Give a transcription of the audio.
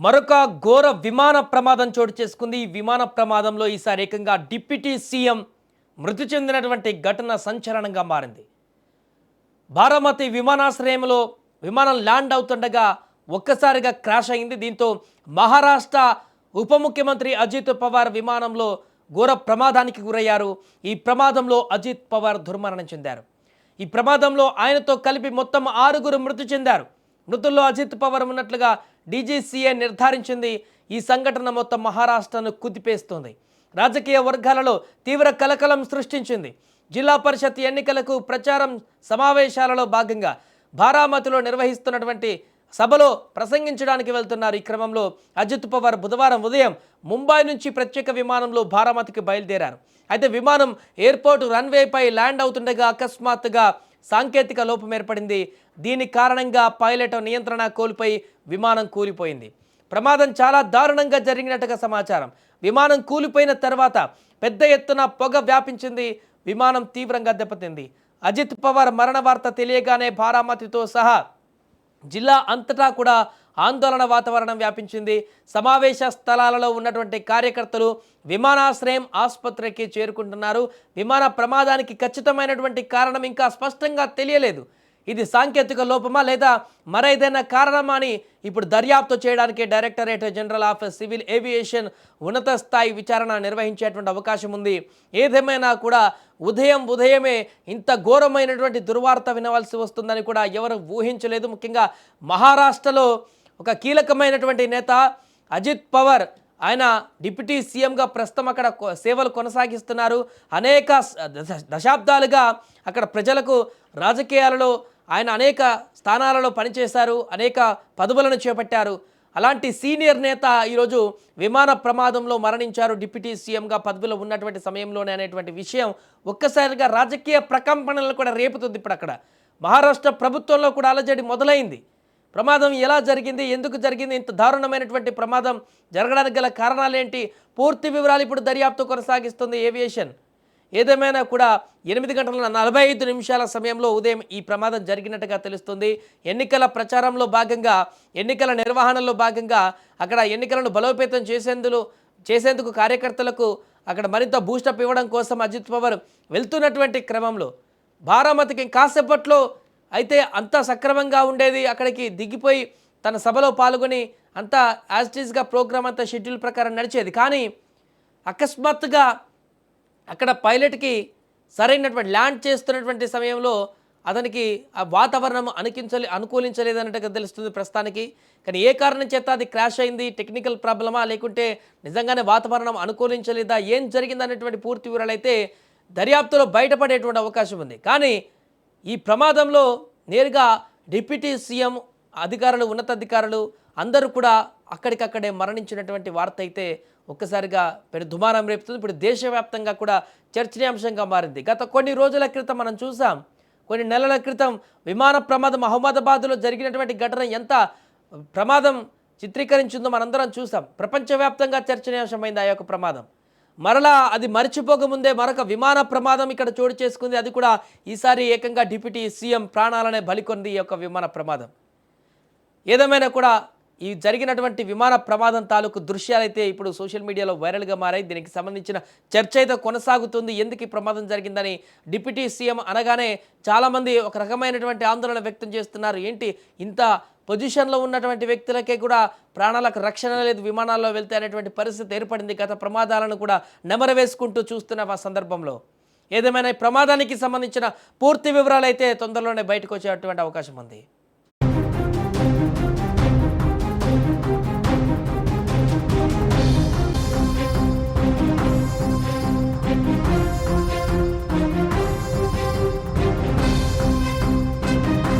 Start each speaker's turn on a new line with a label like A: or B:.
A: మరొక ఘోర విమాన ప్రమాదం చోటు చేసుకుంది. ఈ విమాన ప్రమాదంలో ఈసారి ఏకంగా డిప్యూటీ సీఎం మృతి చెందినటువంటి ఘటన సంచలనంగా మారింది. బారామతి విమానాశ్రయంలో విమానం ల్యాండ్ అవుతుండగా ఒక్కసారిగా క్రాష్ అయింది. దీంతో మహారాష్ట్ర ఉప ముఖ్యమంత్రి అజిత్ పవార్ విమానంలో ఘోర ప్రమాదానికి గురయ్యారు. ఈ ప్రమాదంలో అజిత్ పవార్ దుర్మరణం చెందారు. ఈ ప్రమాదంలో ఆయనతో కలిపి మొత్తం 6 మృతి చెందారు. మృతుల్లో అజిత్ పవార్ ఉన్నట్లుగా డీజీసీఏ నిర్ధారించింది. ఈ సంఘటన మొత్తం మహారాష్ట్రను కుదిపేస్తోంది. రాజకీయ వర్గాలలో తీవ్ర కలకలం సృష్టించింది. జిల్లా పరిషత్ ఎన్నికలకు ప్రచారం సమావేశాలలో భాగంగా బారామతిలో నిర్వహిస్తున్నటువంటి సభలో ప్రసంగించడానికి వెళ్తున్నారు. ఈ క్రమంలో అజిత్ పవార్ బుధవారం ఉదయం ముంబై నుంచి ప్రత్యేక విమానంలో బారామతికి బయలుదేరారు. అయితే విమానం ఎయిర్పోర్ట్ రన్వేపై ల్యాండ్ అవుతుండగా అకస్మాత్తుగా సాంకేతిక లోపం ఏర్పడింది. దీని కారణంగా పైలట్ నియంత్రణ కోల్పోయి విమానం కూలిపోయింది. ప్రమాదం చాలా దారుణంగా జరిగినట్టుగా సమాచారం. విమానం కూలిపోయిన తర్వాత పెద్ద ఎత్తున పొగ వ్యాపించింది. విమానం తీవ్రంగా దెబ్బతింది. అజిత్ పవార్ మరణ వార్త తెలియగానే బారామతితో సహా జిల్లా అంతటా కూడా ఆందోళన వాతావరణం వ్యాపించింది. సమావేశ స్థలాలలో ఉన్నటువంటి కార్యకర్తలు విమానాశ్రయం ఆసుపత్రికి చేరుకుంటున్నారు. విమాన ప్రమాదానికి ఖచ్చితమైనటువంటి కారణం ఇంకా స్పష్టంగా తెలియలేదు. ఇది సాంకేతిక లోపమా లేదా మరేదైనా కారణమా అని ఇప్పుడు దర్యాప్తు చేయడానికి directorate general of civil aviation ఉన్నత స్థాయి విచారణ నిర్వహించేటువంటి అవకాశం ఉంది. ఏదేమైనా కూడా ఉదయమే ఇంత ఘోరమైనటువంటి దుర్వార్త వినవలసి వస్తుందని కూడా ఎవరు ఊహించలేదు. ముఖ్యంగా మహారాష్ట్రలో ఒక కీలకమైనటువంటి నేత అజిత్ పవార్, ఆయన డిప్యూటీ సీఎంగా ప్రస్తుతం అక్కడ సేవలు కొనసాగిస్తున్నారు. అనేక దశాబ్దాలుగా అక్కడ ప్రజలకు రాజకీయాలలో ఆయన అనేక స్థానాలలో పనిచేశారు, అనేక పదవులను చేపట్టారు. అలాంటి సీనియర్ నేత ఈరోజు విమాన ప్రమాదంలో మరణించారు. డిప్యూటీ సీఎంగా పదవిలో ఉన్నటువంటి సమయంలోనే అనేటువంటి విషయం ఒక్కసారిగా రాజకీయ ప్రకంపనలను కూడా రేపుతుంది. ఇప్పుడు అక్కడ మహారాష్ట్ర ప్రభుత్వంలో కూడా అలజడి మొదలైంది. ప్రమాదం ఎలా జరిగింది, ఎందుకు జరిగింది, ఇంత దారుణమైనటువంటి ప్రమాదం జరగడానికి గల కారణాలేంటి, పూర్తి వివరాలు ఇప్పుడు దర్యాప్తు కొనసాగిస్తుంది ఏవియేషన్. ఏదేమైనా కూడా 8:45 సమయంలో ఉదయం ఈ ప్రమాదం జరిగినట్టుగా తెలుస్తుంది. ఎన్నికల ప్రచారంలో భాగంగా, ఎన్నికల నిర్వహణలో భాగంగా అక్కడ ఎన్నికలను బలోపేతం చేసేందుకు కార్యకర్తలకు అక్కడ మరింత బూస్టప్ ఇవ్వడం కోసం అజిత్ పవార్ వెళ్తున్నటువంటి క్రమంలో బారామతికి కాసేపట్లో అయితే అంతా సక్రమంగా ఉండేది. అక్కడికి దిగిపోయి తన సభలో పాల్గొని అంతా యాజ్టీస్గా ప్రోగ్రామ్ అంతా షెడ్యూల్ ప్రకారం నడిచేది. కానీ అకస్మాత్తుగా అక్కడ పైలట్కి సరైనటువంటి ల్యాండ్ చేస్తున్నటువంటి సమయంలో అతనికి ఆ వాతావరణం అనుకూలించలేదన్నట్టుగా తెలుస్తుంది ప్రస్తుతానికి. కానీ ఏ కారణం చేత అది క్రాష్ అయింది, టెక్నికల్ ప్రాబ్లమా లేకుంటే నిజంగానే వాతావరణం అనుకూలించలేదా, ఏం జరిగిందనేటువంటి పూర్తి వివరాలు అయితే దర్యాప్తులో బయటపడేటువంటి అవకాశం ఉంది. కానీ ఈ ప్రమాదంలో నేరుగా డిప్యూటీ సీఎం అధికారులు, ఉన్నతాధికారులు అందరూ కూడా అక్కడికక్కడే మరణించినటువంటి వార్త అయితే ఒక్కసారిగా పెద్ద దుమారం రేపుతుంది. ఇప్పుడు దేశవ్యాప్తంగా కూడా చర్చనీయాంశంగా మారింది. గత కొన్ని రోజుల క్రితం మనం చూసాం, కొన్ని నెలల క్రితం విమాన ప్రమాదం అహ్మదాబాద్లో జరిగినటువంటి ఘటన ఎంత ప్రమాదం చిత్రీకరించిందో మనందరం చూసాం. ప్రపంచవ్యాప్తంగా చర్చనీయాంశమైంది ఆ యొక్క ప్రమాదం. మరలా అది మర్చిపోకముందే మరొక విమాన ప్రమాదం ఇక్కడ చోటు చేసుకుంది. అది కూడా ఈసారి ఏకంగా డిప్యూటీ సీఎం ప్రాణాలనే బలికొంది ఈ యొక్క విమాన ప్రమాదం. ఏదేమైనా కూడా ఈ జరిగినటువంటి విమాన ప్రమాదం తాలూకు దృశ్యాలైతే ఇప్పుడు సోషల్ మీడియాలో వైరల్గా మారాయి. దీనికి సంబంధించిన చర్చ అయితే కొనసాగుతుంది. ఎందుకు ఈ ప్రమాదం జరిగిందని డిప్యూటీ సీఎం అనగానే చాలామంది ఒక రకమైనటువంటి ఆందోళన వ్యక్తం చేస్తున్నారు. ఏంటి ఇంత పొజిషన్లో ఉన్నటువంటి వ్యక్తులకే కూడా ప్రాణాలకు రక్షణ లేదు, విమానాల్లో వెళ్తే అనేటువంటి పరిస్థితి ఏర్పడింది. గత ప్రమాదాలను కూడా నెమరు వేసుకుంటూ చూస్తున్న ఆ సందర్భంలో ఏదేమైనా ఈ ప్రమాదానికి సంబంధించిన పూర్తి వివరాలు అయితే తొందరలోనే బయటకు వచ్చేటువంటి అవకాశం ఉంది.